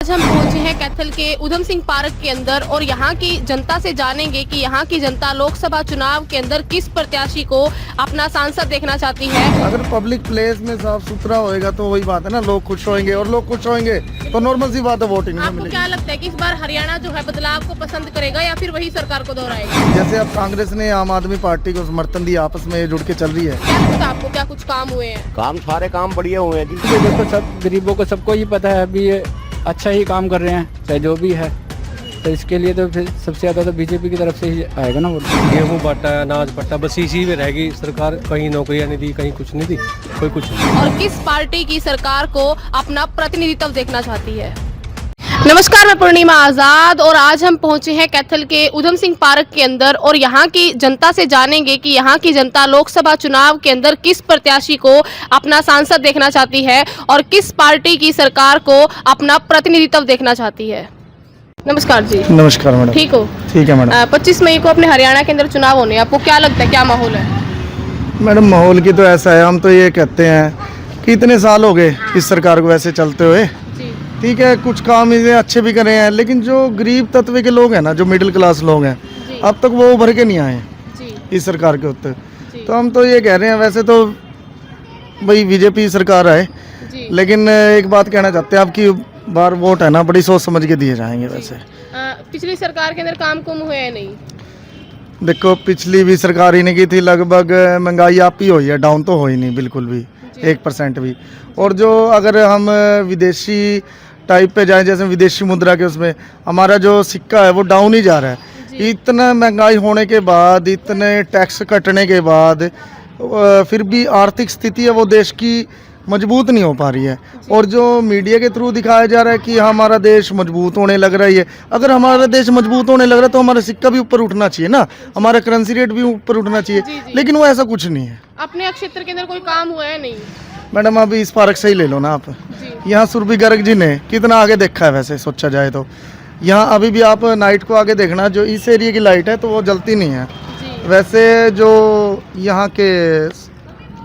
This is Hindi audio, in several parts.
आज हम पहुंचे हैं कैथल के उधम सिंह पार्क के अंदर और यहाँ की जनता से जानेंगे कि यहाँ की जनता लोकसभा चुनाव के अंदर किस प्रत्याशी को अपना सांसद देखना चाहती है। अगर पब्लिक प्लेस में साफ सुथरा होएगा तो वही बात है ना, लोग खुश होंगे और लोग खुश होंगे तो नॉर्मल सी बात है, वोटिंग में आपको मिलेगी। क्या लगता है कि इस बार हरियाणा जो है बदलाव को पसंद करेगा या फिर वही सरकार को दोहराएगा? जैसे अब कांग्रेस ने आम आदमी पार्टी को समर्थन दिया, आपस में जुड़ के चल रही है। क्या लगता है आपको, क्या कुछ काम हुए हैं? काम सारे काम बढ़िया हुए हैं जी। देखो सब गरीबों को सबको ही पता है अभी ये अच्छा ही काम कर रहे हैं, चाहे जो भी है, तो इसके लिए तो फिर सबसे ज़्यादा तो बीजेपी की तरफ से ही आएगा ना वोट। गेहूँ बांटा, अनाज बांटा, बस इसी में रहेगी सरकार। कहीं नौकरियां नहीं दी, कहीं कुछ नहीं दी, कोई कुछ नहीं। और किस पार्टी की सरकार को अपना प्रतिनिधित्व देखना चाहती है? नमस्कार, मैं पूर्णिमा आज़ाद और आज हम पहुंचे हैं कैथल के उधम सिंह पार्क के अंदर और यहाँ की जनता से जानेंगे कि यहाँ की जनता लोकसभा चुनाव के अंदर किस प्रत्याशी को अपना सांसद देखना चाहती है और किस पार्टी की सरकार को अपना प्रतिनिधित्व देखना चाहती है। नमस्कार जी। नमस्कार मैडम। ठीक हो? ठीक है मैडम। 25 मई को अपने हरियाणा के अंदर चुनाव होने, आपको क्या लगता है क्या माहौल है? मैडम माहौल की तो ऐसा है, हम तो ये कहते हैं कि इतने साल हो गए इस सरकार को ऐसे चलते हुए, ठीक है, कुछ काम इसे अच्छे भी करे हैं, लेकिन जो गरीब तत्व के लोग हैं ना, जो मिडिल क्लास लोग हैं, अब तक वो उभर के नहीं आए इस सरकार के उत्तर। तो हम तो ये कह रहे हैं, वैसे तो भाई बीजेपी सरकार आए, लेकिन एक बात कहना चाहते हैं, आपकी बार वोट है ना, बड़ी सोच समझ के दिए जाएंगे। वैसे पिछली सरकार के अंदर काम कुम हुए हैं नहीं? देखो पिछली भी सरकार ही नहीं की थी, लगभग महंगाई आप ही हुई है, डाउन तो हो ही नहीं बिल्कुल भी, 1% भी। और जो अगर हम विदेशी टाइप पे जाएं, जैसे विदेशी मुद्रा के उसमें हमारा जो सिक्का है वो डाउन ही जा रहा है। इतना महंगाई होने के बाद, इतने टैक्स कटने के बाद फिर भी आर्थिक स्थिति है वो देश की मजबूत नहीं हो पा रही है। और जो मीडिया के थ्रू दिखाया जा रहा है कि हमारा देश मजबूत होने लग रहा है, अगर हमारा देश मजबूत होने लग रहा है तो हमारा सिक्का भी ऊपर उठना चाहिए ना, हमारा करेंसी रेट भी ऊपर उठना चाहिए, लेकिन वो ऐसा कुछ नहीं है। अपने क्षेत्र के अंदर कोई काम हुआ है नहीं? मैडम अभी इस पार्क से ही ले लो ना आप, यहाँ सुरभि गर्ग जी ने कितना आगे देखा है। वैसे सोचा जाए तो यहाँ अभी भी आप नाइट को आगे देखना, जो इस एरिया की लाइट है तो वो जलती नहीं है। वैसे जो यहाँ के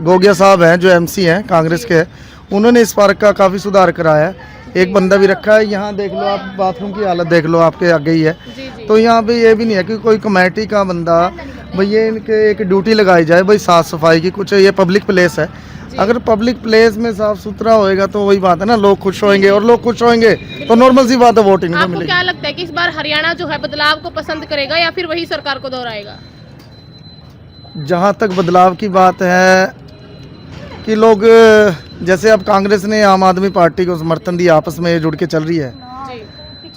गोगिया साहब हैं, जो एमसी हैं कांग्रेस के, उन्होंने इस पार्क का काफ़ी सुधार कराया है। एक बंदा भी रखा है, यहाँ देख लो आप, बाथरूम की हालत देख लो, आपके आगे ही है। तो यहाँ पे ये भी नहीं है कि कोई कमेटी का बंदा भैया इनके एक ड्यूटी लगाई जाए भाई साफ़ सफाई की, कुछ ये पब्लिक प्लेस है। अगर पब्लिक प्लेस में साफ सुथरा होएगा तो वही बात है ना, लोग खुश होंगे और लोग खुश होंगे तो नॉर्मल सी बात है, वोटिंग में आपको मिलेगी। क्या लगता है कि इस बार हरियाणा जो है बदलाव को पसंद करेगा या फिर वही सरकार को दोहराएगा? जहाँ तक बदलाव की बात है कि लोग, जैसे अब कांग्रेस ने आम आदमी पार्टी को समर्थन दिया, आपस में जुड़ के चल रही है,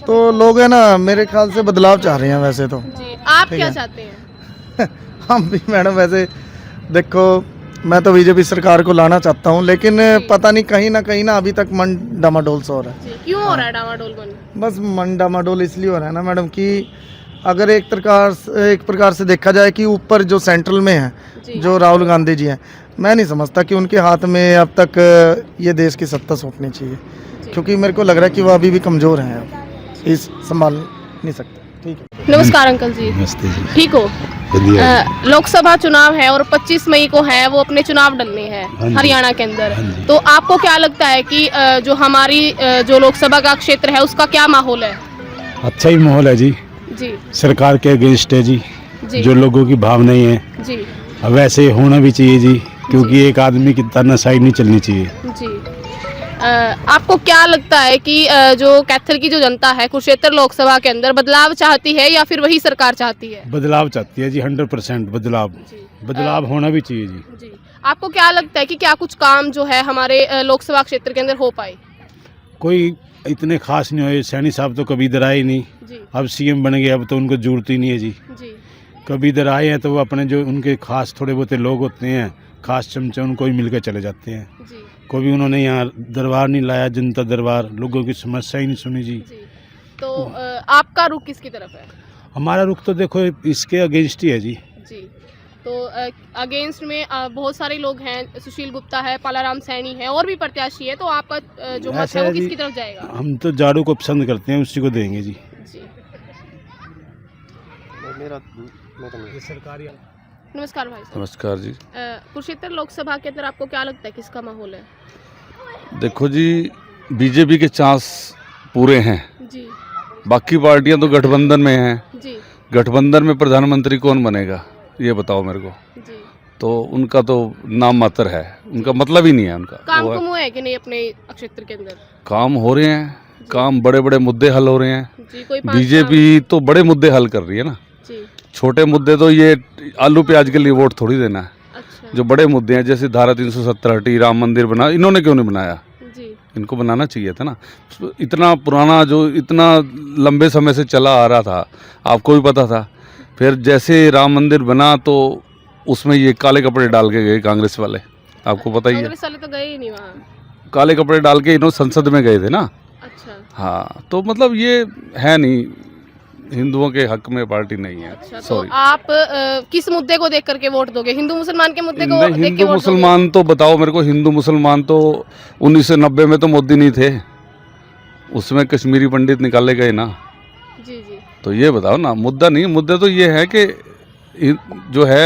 तो लोग है ना मेरे ख्याल से बदलाव चाह रहे हैं। वैसे तो आप क्या चाहते हैं? हम भी मैडम, वैसे देखो मैं तो बीजेपी सरकार को लाना चाहता हूँ, लेकिन पता नहीं कहीं ना अभी तक मन डामाडोल सा हो रहा है। क्यों हो रहा है डामाडोल? बस मन डामाडोल इसलिए हो रहा है ना मैडम कि अगर एक प्रकार से देखा जाए कि ऊपर जो सेंट्रल में है, जो राहुल गांधी जी हैं, मैं नहीं समझता कि उनके हाथ में अब तक ये देश की सत्ता सौंपनी चाहिए, क्योंकि मेरे को लग रहा है कि वो अभी भी कमज़ोर हैं, अब इस संभाल नहीं सकते। ठीक है। नमस्कार अंकल जी। नमस्ते जी। ठीक हो? लोकसभा चुनाव है और 25 मई को है वो अपने चुनाव डलने हैं हरियाणा के अंदर, तो आपको क्या लगता है कि जो हमारी जो लोकसभा का क्षेत्र है उसका क्या माहौल है? अच्छा ही माहौल है जी। सरकार के अगेंस्ट है जी, जो लोगों की भावनाएं हैं जी, वैसे होना भी चाहिए जी, क्योंकि एक आदमी की तानाशाही नहीं चलनी चाहिए जी। आपको क्या लगता है कि जो कैथल की जो जनता है कुरुक्षेत्र लोकसभा के अंदर बदलाव चाहती है या फिर वही सरकार चाहती है? बदलाव चाहती है जी, 100% बदलाव होना भी चाहिए जी। आपको क्या लगता है कि क्या कुछ काम जो है हमारे लोकसभा क्षेत्र के अंदर हो पाए? कोई इतने खास नहीं हुए। सैनी साहब तो कभी इधर आए नहीं, अब सीएम बन गए, अब तो उनको जरूरत ही नहीं है जी। कभी इधर आए हैं तो वो अपने जो उनके खास थोड़े बहुत लोग होते हैं, खास चमचे, उनको ही मिलकर चले जाते हैं। कभी उन्होंने यहाँ दरबार नहीं लाया, जनता दरबार, लोगों की समस्या ही नहीं सुनी जी। तो आपका रुख किसकी तरफ है? हमारा रुख तो देखो इसके अगेंस्ट ही है जी। तो अगेंस्ट में बहुत सारे लोग हैं, सुशील गुप्ता है, पालाराम सैनी है, और भी प्रत्याशी है, तो आपका जो मत है वो किसकी तरफ जाएगा? हम तो झाड़ू को पसंद करते हैं, उसी को देंगे जी। नमस्कार भाई साहब। नमस्कार जी। कुरुक्षेत्र लोकसभा के अंदर आपको क्या लगता है किसका माहौल है? देखो जी, बीजेपी के चांस पूरे हैं। जी बाकी पार्टियां तो गठबंधन में हैं। जी गठबंधन में प्रधानमंत्री कौन बनेगा ये बताओ मेरे को। जी। तो उनका तो नाम मात्र है, उनका मतलब ही नहीं है उनका। काम वो कुम हुआ है कि नहीं अपने क्षेत्र के अंदर? काम हो रहे हैं, काम बड़े बड़े मुद्दे हल हो रहे हैं। जी कोई 5 बीजेपी तो बड़े मुद्दे हल कर रही है ना। जी छोटे मुद्दे तो ये आलू प्याज के लिए वोट थोड़ी देना है। अच्छा जो बड़े मुद्दे हैं जैसे धारा 370 हटी, राम मंदिर बना, इन्होंने क्यों नहीं बनाया? जी इनको बनाना चाहिए था ना। इतना पुराना जो इतना लंबे समय से चला आ रहा था, आपको भी पता था। फिर जैसे राम मंदिर बना तो उसमें ये काले कपड़े डाल के गए कांग्रेस वाले, आपको पता ही है। कांग्रेस वाले तो गए ही नहीं वहाँ। काले कपड़े डाल के इन्होंने संसद में गए थे ना। अच्छा हाँ, तो मतलब ये है नहीं, हिंदुओं के हक में पार्टी नहीं है। अच्छा। तो सॉरी। आप किस मुद्दे को देख करके वोट दोगे? हिंदू मुसलमान के मुद्दे को देख के हिंदू वोट दोगे? मुसलमान तो बताओ मेरे को। हिंदू मुसलमान तो 1990 में तो मोदी नहीं थे, उसमें कश्मीरी पंडित निकाले गए ना। जी जी तो ये बताओ ना, मुद्दा नहीं। मुद्दा तो ये है कि जो है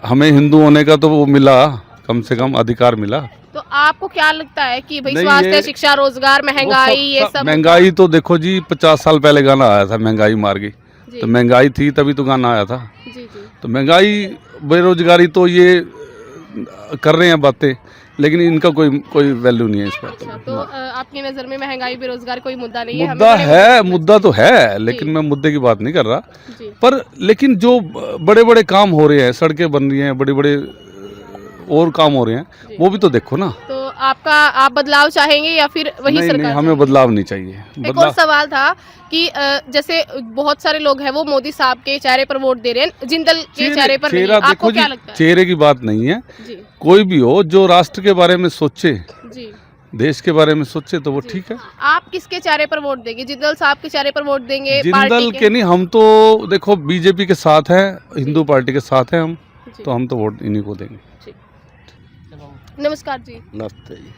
हमें हिंदू होने का तो वो मिला, कम से कम अधिकार मिला। तो आपको क्या लगता है कि भाई नहीं, स्वास्थ्य, ये- शिक्षा, रोजगार, महंगाई, ये सब महंगाई तो देखो जी, 50 साल पहले गाना आया था महंगाई मार गई। जी तो महंगाई थी तभी तो गाना आया था। जी जी तो महंगाई, बेरोजगारी तो ये कर रहे हैं बातें, लेकिन इनका कोई वैल्यू नहीं है इस पर। अच्छा। तो आपकी नजर में महंगाई, बेरोजगार कोई मुद्दा नहीं है? हमें मुद्दा बड़े है, मुद्दे मुद्दा तो है, लेकिन मैं मुद्दे की बात नहीं कर रहा। जी पर लेकिन जो बड़े बड़े काम हो रहे हैं, सड़कें बन रही हैं, बड़े बड़े और काम हो रहे हैं, जी। वो भी तो देखो ना। तो आप बदलाव चाहेंगे या फिर वही नहीं, सरकार? हमें बदलाव नहीं चाहिए। एक और बदलाव सवाल था कि जैसे बहुत सारे लोग हैं वो मोदी साहब के चेहरे पर वोट दे रहे हैं, जिंदल के चेहरे पर नहीं। चेहरा आपको देखो क्या जी, लगता है? चेहरे की बात नहीं है। जी कोई भी हो जो राष्ट्र के बारे में सोचे, जी देश के बारे में सोचे, तो वो जी। ठीक है। आप किसके चेहरे पर वोट देंगे? जिंदल साहब के चेहरे पर वोट देंगे? जिंदल पार्टी के नहीं, हम तो देखो बीजेपी के साथ हैं, हिंदू पार्टी के साथ हैं हम, जी। तो हम तो वोट इन्हीं को देंगे। नमस्कार जी। नमस्ते जी।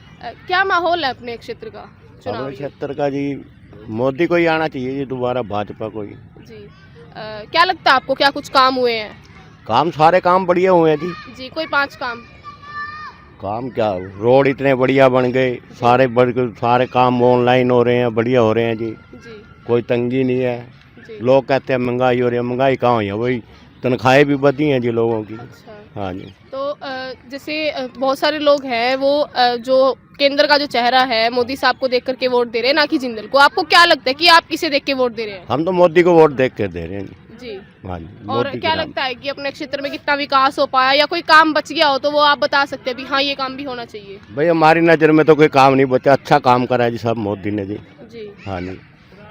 क्या माहौल है अपने क्षेत्र का चुनाव? हमारे क्षेत्र का जी मोदी को ही आना चाहिए जी, दोबारा भाजपा को ही। जी क्या लगता है आपको, क्या कुछ काम हुए हैं? काम, सारे काम बढ़िया हुए हैं जी। जी कोई 5 काम? काम क्या, रोड इतने बढ़िया बन गए, सारे काम ऑनलाइन हो रहे हैं, बढ़िया हो रहे हैं जी। जी कोई तंगी नहीं है। जी लोग कहते हैं महंगाई हो रही है, महंगाई कहाँ हुई है, वही तनख्वाहें भी बढ़ी हैं जी लोगों की। अच्छा। हाँ जी। तो जैसे बहुत सारे लोग हैं वो जो केंद्र का जो चेहरा है मोदी साहब को देख करके वोट दे रहे हैं, ना कि जिंदल को। आपको क्या लगता है कि आप किसे देख के वोट दे रहे हैं? हम तो मोदी को वोट देख के दे रहे हैं जी। जी। हाँ जी। और मोदी क्या के नाम। लगता है कि अपने क्षेत्र में कितना विकास हो पाया या कोई काम बच गया हो तो वो आप बता सकते हैं भी हाँ ये काम भी होना चाहिए? भाई हमारी नज़र में तो कोई काम नहीं बचा, अच्छा काम करा है जी सब मोदी ने जी। जी हाँ जी।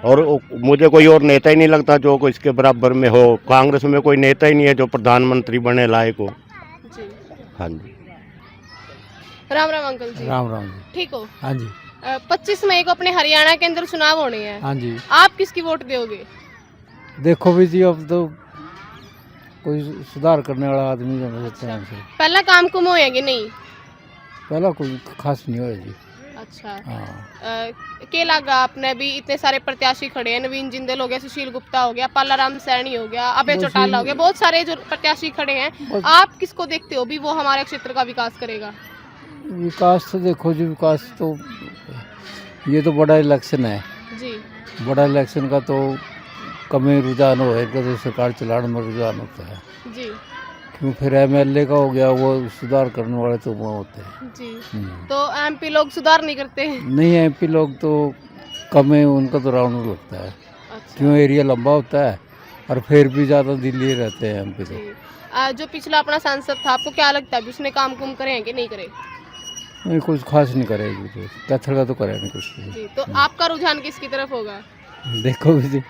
और मुझे कोई और नेता ही नहीं लगता जो कोई इसके बराबर में हो। कांग्रेस में कोई नेता ही नहीं है जो प्रधानमंत्री बने लायक हो। जी। हाँ जी। राम राम अंकल जी। राम राम जी। ठीक हो? हाँ जी। 25 मई को अपने हरियाणा के अंदर चुनाव होने हैं, हाँ जी। आप किसकी वोट दोगे? देखो भी जी, अब तो कोई सुधार करने वाला आदमी जो होते हैं हमसे, पहला काम कुम होए कि नहीं? पहला कोई खास नहीं हुआ जी। अच्छा। हाँ। के लगा आपने भी इतने सारे प्रत्याशी खड़े हैं, नवीन जिंदल हो गया, सुशील गुप्ता हो गया, पालाराम सैनी हो गया, अभय बस चौटाला हो ये- गया, बहुत सारे जो प्रत्याशी खड़े हैं, बस- आप किसको देखते हो भी वो हमारे क्षेत्र का विकास करेगा? विकास तो देखो जी, विकास तो ये तो बड़ा इलेक्शन है। जी बड़ा इलेक्शन का तो कम रुझान हो है, तो सरकार चलाने में रुझान होता है। जी क्यों फिर एमएलए का हो गया, वो सुधार करने वाले तो वो होते हैं। जी। हम्म। तो एमपी लोग सुधार नहीं करते? नहीं, एमपी लोग तो कम है, उनका तो राउंड लगता है। अच्छा। क्यों, एरिया लंबा होता है और फिर भी ज़्यादा दिल्ली रहते हैं एमपी तो। जी। जो पिछला अपना सांसद था, आपको क्या लगता है भी उसने काम कुम करे हैं कि नहीं करे? नहीं, कुछ खास नहीं करेगी तो, कैथल का तो करे नहीं कुछ भी। जी। तो आपका रुझान किसकी तरफ होगा? देखो भी जी।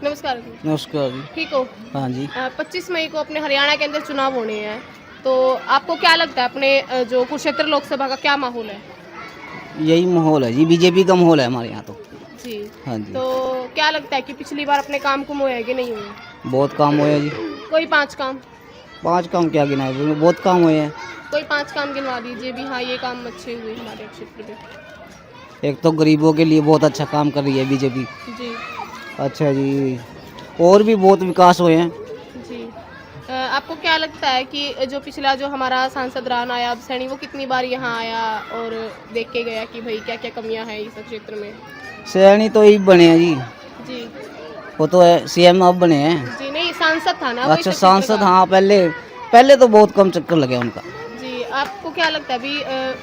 नमस्कार जी। नमस्कार जी। ठीक हो? हाँ जी। 25 मई को अपने हरियाणा के अंदर चुनाव होने हैं, तो आपको क्या लगता है अपने जो कुरुक्षेत्र लोकसभा का क्या माहौल है? यही माहौल है जी, बीजेपी का माहौल है हमारे यहाँ तो। जी। हाँ जी। तो क्या लगता है कि पिछली बार अपने काम कुम हुए हैं कि नहीं हुए? बहुत काम हुए हैं जी। कोई 5 काम? 5 काम क्या गिनाए, बहुत काम हुए हैं। कोई 5 काम गिनवा दीजिए भी हाँ ये काम अच्छे हुए हमारे क्षेत्र में। एक तो गरीबों के लिए बहुत अच्छा काम कर रही है बीजेपी। जी अच्छा जी, और भी बहुत विकास हुए हैं। जी। आपको क्या क्या लगता है कि जो पिछला जो हमारा सांसद राणा आया सैनी वो कितनी बार यहाँ आया और देख के गया कि भाई क्या क्या कमियां हैं इस क्षेत्र में? सैनी तो ही बने हैं जी, जी वो तो सीएम अब बने हैं। जी नहीं, सांसद था ना वो इस अच्छा क्षेत्र सांसद, का। हाँ पहले तो बहुत कम चक्कर लगे उनका। जी, आपको क्या लगता है अभी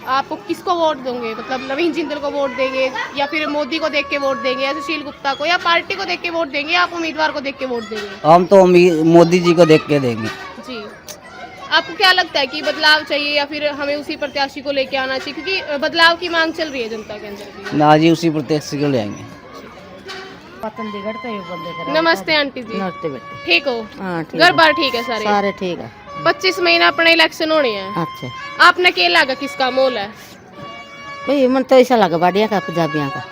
आपको किसको वोट दोगे? मतलब नवीन जिंदल को वोट देंगे या फिर मोदी को देख के वोट देंगे या सुशील गुप्ता को, या पार्टी को देख के वोट देंगे या आप उम्मीदवार को देख के वोट देंगे? हम तो मोदी जी को देख के देंगे। जी, आपको क्या लगता है कि बदलाव चाहिए या फिर हमें उसी प्रत्याशी को लेके आना चाहिए, क्योंकि बदलाव की मांग चल रही है जनता के अंदर भी? ना जी, उसी प्रत्याशी को ले आएंगे। नमस्ते आंटी जी, नमस्ते बेटे। ठीक हो? हाँ ठीक घर बार ठीक है सारे? सारे ठीक है। 25 महीना अपने इलेक्शन होने हैं, अच्छा आपने क्या लगा किसका मोल है? भाई मन तो ऐसा लगा बाडिया का पंजाबियों का।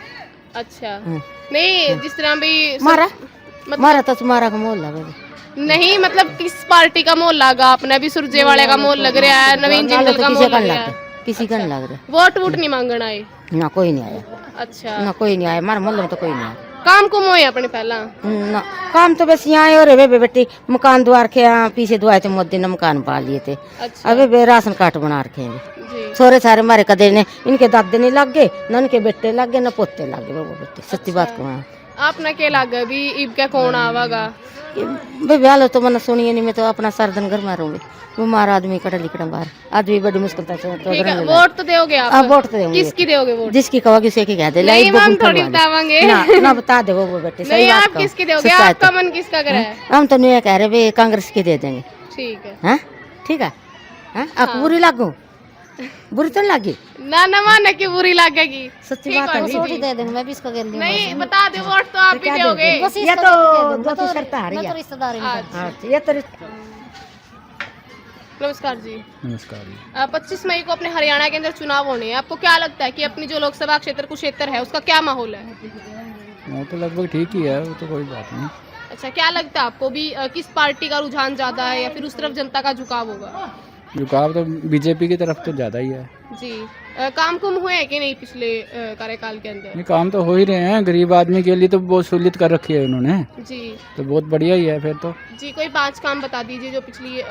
अच्छा हाँ। नहीं, जिस तरह भी मारा मतलब मारा तो तुम्हारा का मोल लगा। नहीं, मतलब किस पार्टी का मोल लगा? आपने अभी सुरजे वाले का मोल लग रहा है, नवीन जिंदल का मोल लग रहा है, किसी का नहीं लग रहा। वोट वोट नहीं मांगना है? ना कोई नहीं आया, अच्छा, ना कोई नहीं आया, हमारे मोहल्ले में तो कोई नहीं आया। काम कुम होए अपने पहला? ना काम तो बस यहाँ हो रहे बेटी, मकान द्वार के यहाँ पीछे दुआए थे, मोदी ने मकान पा लिए थे। अच्छा अबे बे राशन कार्ड बना रखे हैं जी, सोरे सारे मारे कदे ने, इनके दादे नहीं लग गए, न इनके बेटे लग गए, न पोते लग गए। वो बेटे सच्ची बात कहूँ, आपने क्या लगा अभी ईब क्या कौन आवागा? भाई ब्याह तो मैंने सुनिए नहीं, मैं तो अपना सरदन घर मारूंगी। बीमार आदमी कड़ा लिखड़ा बाहर आदमी बड़ी मुश्किल से ठीक है, वोट तो दोगे आप? वोट तो देंगे। किसकी दोगे वोट? जिसकी कहोगी उसे की कह दे। नहीं मैम, थोड़ी बतावांगे ना बता दे वो बेटे, सही नहीं, बात आप कहो। किसकी दोगे? सच्चाई आपका तो। मन किसका करे है? हम तो नहीं कह रहे भाई कांग्रेस की दे देंगे। ठीक है, हाँ ठीक है, आपको बुरी लागू? बुरी तो लगी ना ना माने कि बुरी लगेगी, सच्ची ठीक बात है, है। जी, जी। दे देंगे, मैं भी इसको गेल दूंगा। नहीं बता दे, वोट तो आप ही दोगे। ये तो दो तो शर्त आ रही है। अच्छा। हाँ, ये तो नमस्कार जी। नमस्कार। 25 मई को अपने हरियाणा के अंदर चुनाव होने हैं, आपको क्या लगता है कि अपनी जो लोकसभा क्षेत्र कुरुक्षेत्र है उसका क्या माहौल है? वो तो लगभग ठीक ही है, वो तो कोई बात नहीं। अच्छा, क्या लगता है आपको भी किस पार्टी का रुझान ज्यादा है या फिर उस तरफ जनता का झुकाव होगा? झुकाव तो बीजेपी की तरफ तो ज़्यादा ही है। जी, काम कुम हुए हैं कि नहीं पिछले कार्यकाल के अंदर? नहीं, काम तो हो ही रहे हैं, गरीब आदमी के लिए तो बहुत सहूलियत कर रखी है उन्होंने, जी तो बहुत बढ़िया ही है फिर तो। जी, कोई 5 काम बता दीजिए जो पिछली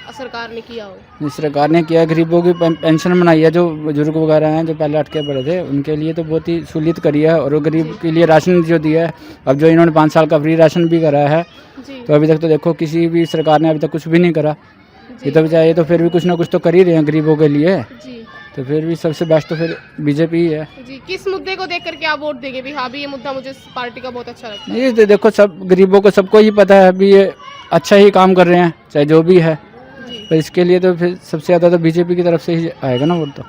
सरकार ने किया हो। जिस सरकार ने किया, गरीबों की पेंशन बनाई है, जो बुजुर्ग वगैरह हैं जो पहले अटके पड़े थे उनके लिए तो बहुत ही सहूलियत करी है, और वो गरीब के लिए राशन जो दिया है, अब जो इन्होंने 5 साल का फ्री राशन भी करा है, जी तो अभी तक तो देखो किसी भी सरकार ने अभी तक कुछ भी नहीं करा। ये तो बचाए, तो फिर भी कुछ ना कुछ तो कर ही रहे हैं गरीबों के लिए, जी तो फिर भी सबसे बेस्ट तो फिर बीजेपी ही है। जी, किस मुद्दे को देख करके आप वोट देंगे भी? हाँ भी ये मुद्दा मुझे इस पार्टी का बहुत अच्छा लगता है। ये तो देखो, सब गरीबों को सबको ही पता है अभी ये अच्छा ही काम कर रहे हैं, चाहे जो भी है, जी, तो इसके लिए तो फिर सबसे ज़्यादा तो बीजेपी की तरफ से ही आएगा ना वोट तो।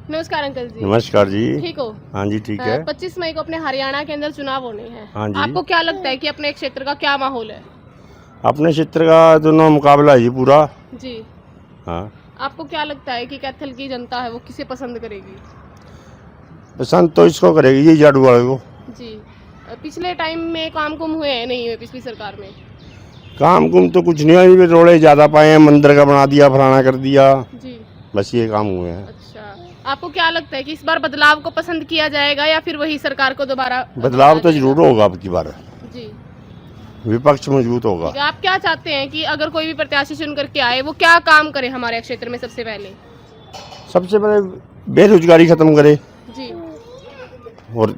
नमस्कार अंकल जी। नमस्कार जी। ठीक हो? हाँ जी ठीक है। 25 मई को अपने हरियाणा के अंदर चुनाव होने हैं, हाँ जी। आपको क्या लगता है कि अपने क्षेत्र का क्या माहौल है? अपने क्षेत्र का दोनों मुकाबला है जी पूरा। जी, हाँ, आपको क्या लगता है कि कैथल की जनता है वो किसे पसंद करेगी? पसंद तो इसको करेगी ये झाड़ू वाले को। जी, पिछले टाइम में काम कुम हुए हैं नहीं हुए पिछली सरकार में? काम कुम तो कुछ नहीं है, रोड़े ज़्यादा पाए हैं, मंदिर का बना दिया, फलाना कर दिया, जी, बस ये काम हुए हैं। अच्छा, आपको क्या लगता है कि इस बार बदलाव को पसंद किया जाएगा या फिर वही सरकार को दोबारा? बदलाव तो जरूर होगा अब की बार, जी, विपक्ष मजबूत होगा। ठीक है, आप क्या चाहते हैं कि अगर कोई भी प्रत्याशी चुन करके आए वो क्या काम करे हमारे क्षेत्र में? सबसे पहले सबसे पहले बेरोजगारी खत्म करे, जी, और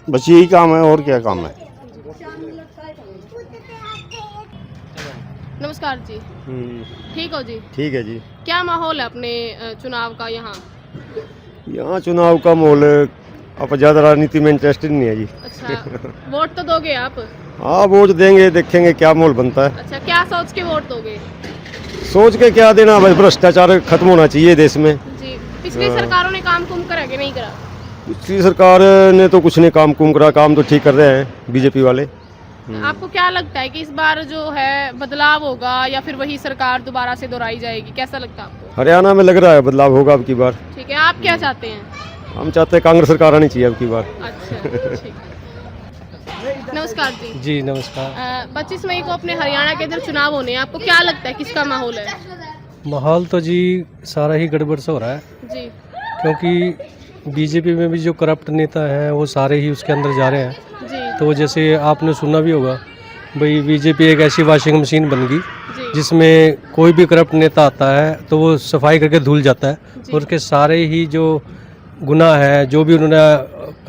बस यही काम है, और क्या काम है। नमस्कार जी। ठीक हो जी? ठीक है जी। क्या माहौल है अपने चुनाव का यहाँ? यहाँ चुनाव का माहौल, अब ज़्यादा राजनीति में इंटरेस्टेड नहीं है जी। अच्छा, वोट तो दोगे आप? हाँ, वोट देंगे, देखेंगे क्या माहौल बनता है। अच्छा, क्या सोच के वोट दोगे? सोच के क्या देना, बस भ्रष्टाचार खत्म होना चाहिए देश में। जी, पिछली सरकारों ने काम कुम करा कि नहीं करा? पिछली सरकार ने तो कुछ नहीं काम कुम करा, काम तो ठीक कर रहे हैं बीजेपी वाले। आपको क्या लगता है कि इस बार जो है बदलाव होगा या फिर वही सरकार दोबारा से दोहराई जाएगी? कैसा लगता है आपको? हरियाणा में लग रहा है बदलाव होगा अब की बार। ठीक है, आप क्या चाहते हैं? हम चाहते हैं कांग्रेस सरकार आनी चाहिए अब की बार। अच्छा, ठीक। नमस्कार जी। जी नमस्कार। 25 मई को अपने हरियाणा के अंदर चुनाव होने हैं, आपको क्या लगता है किसका माहौल है? माहौल तो जी सारा ही गड़बड़ सा हो रहा है, जी, क्योंकि बीजेपी में भी जो करप्ट नेता हैं वो सारे ही उसके अंदर जा रहे हैं। जी, तो जैसे आपने सुना भी होगा भाई, बीजेपी एक ऐसी वॉशिंग मशीन बन गई जिसमें कोई भी करप्ट नेता आता है तो वो सफाई करके धुल जाता है और उसके सारे ही जो गुनाह है जो भी उन्होंने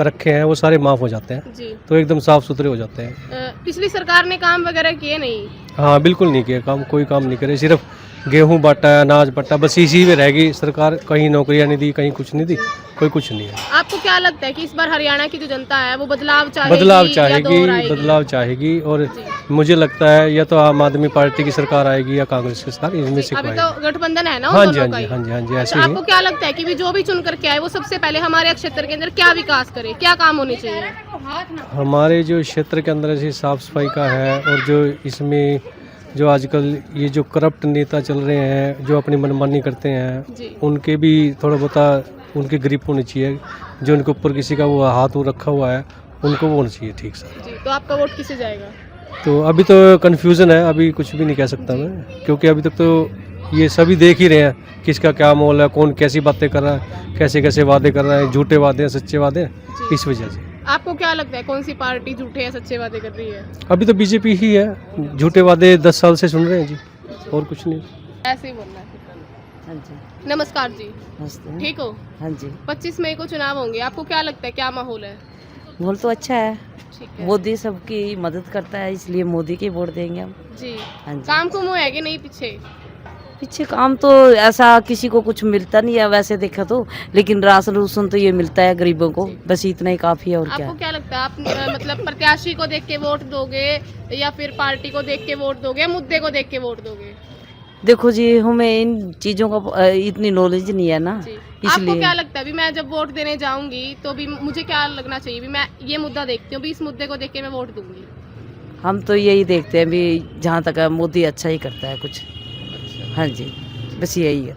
रखे हैं वो सारे माफ़ हो जाते हैं, जी। तो एकदम साफ़ सुथरे हो जाते हैं। पिछली सरकार ने काम वगैरह किए नहीं? हाँ बिल्कुल नहीं किया काम, कोई काम नहीं करे, सिर्फ गेहूं बांटा है, अनाज बांटा, बस इसी में रहेगी सरकार। कहीं नौकरियां नहीं दी, कहीं कुछ नहीं दी, कोई कुछ नहीं है। आपको क्या लगता है कि इस बार हरियाणा की जो जनता है वो बदलाव चाहेगी? बदलाव या चाहेगी, दौर आएगी? बदलाव चाहेगी और मुझे लगता है या तो आम आदमी पार्टी की सरकार आएगी या कांग्रेस की सरकार, इनमें से अभी कोई। तो गठबंधन है ना हाँ उन जी, हाँ दोनों का जी, ही। हाँ जी, हाँ जी, ऐसे तो ही आपको क्या लगता है कि भी जो भी चुन करके आए वो सबसे पहले हमारे क्षेत्र के अंदर क्या विकास करे, क्या काम होने चाहिए? हमारे जो क्षेत्र के अंदर ऐसी साफ सफाई का है और जो इसमें जो आजकल ये जो करप्ट नेता चल रहे हैं जो अपनी मनमानी करते हैं जी। उनके भी थोड़ा बहुत उनके ग्रिप होनी चाहिए, जो उनके ऊपर किसी का वो हाथ वो रखा हुआ है उनको वो होना चाहिए ठीक से। जी, तो आपका वोट किसे जाएगा? तो अभी तो कन्फ्यूज़न है, अभी कुछ भी नहीं कह सकता मैं, क्योंकि अभी तक तो ये सभी देख ही रहे हैं किसका क्या मोल है, कौन कैसी बातें कर रहा है, कैसे कैसे वादे कर रहा है, झूठे वादे हैं सच्चे वादे हैं, जी। इस वजह से। आपको क्या लगता है कौन सी पार्टी झूठे या सच्चे वादे कर रही है? अभी तो बीजेपी ही है, झूठे वादे 10 साल से सुन रहे हैं जी, और कुछ नहीं। ऐसे ही बोलना है। हाँ जी, नमस्कार जी, नमस्ते। ठीक हो? हाँ जी, 25 मई को चुनाव होंगे, आपको क्या लगता है क्या माहौल है? माहौल तो अच्छा है। ठीक है मोदी सबकी मदद करता है, इसलिए मोदी के वोट देंगे हम। जी। हाँ जी, काम कुम है कि नहीं पीछे? पीछे काम तो ऐसा किसी को कुछ मिलता नहीं है वैसे देखा तो, लेकिन राशन रूसन तो ये मिलता है गरीबों को, बस इतना ही काफी है। और क्या आपको क्या लगता है आप मतलब प्रत्याशी को देख के वोट दोगे या फिर पार्टी को देख के वोट दोगे या मुद्दे को देख के वोट दोगे? देखो जी, हमें इन चीजों का इतनी नॉलेज नहीं है ना, जी। आपको इसलिए क्या लगता है भी मैं जब वोट देने जाऊंगी तो भी मुझे क्या लगना चाहिए भी मैं ये मुद्दा देखती हूँ भी इस मुद्दे को देख के मैं वोट दूंगी? हम तो यही देखते हैं भी जहाँ तक है, मोदी अच्छा ही करता है कुछ। हाँ जी, बस यही है।